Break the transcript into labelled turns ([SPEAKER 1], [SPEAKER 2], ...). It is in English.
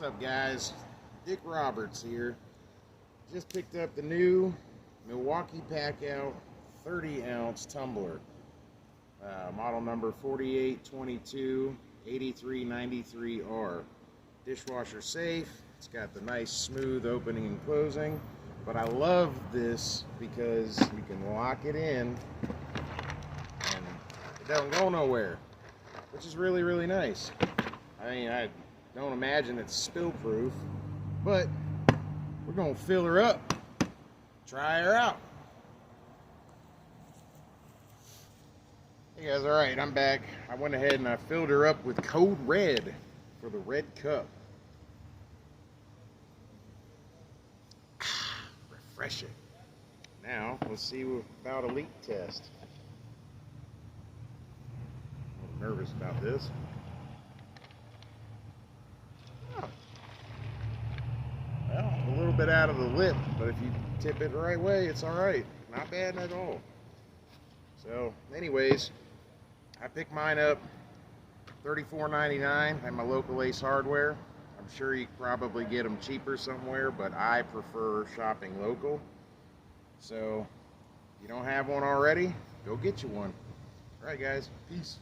[SPEAKER 1] What's up, guys? Dick Roberts here. Just picked up the new Milwaukee Packout 30oz Tumbler. Model number 4822-8393R. Dishwasher safe. It's got the nice smooth opening and closing. But I love this because you can lock it in and it doesn't go nowhere, which is really, really nice. I mean, I don't imagine it's spill proof, but we're gonna fill her up, try her out. Hey guys, all right, I'm back. I went ahead and I filled her up with Code Red for the red cup. Refreshing. Now let's see about a leak test. I'm a little nervous about this. Well, a little bit out of the lip, but if you tip it the right way, it's all right. Not bad at all. So, anyways, I picked mine up $34.99 at my local Ace Hardware. I'm sure you probably get them cheaper somewhere, but I prefer shopping local. So, if you don't have one already, go get you one. All right, guys. Peace.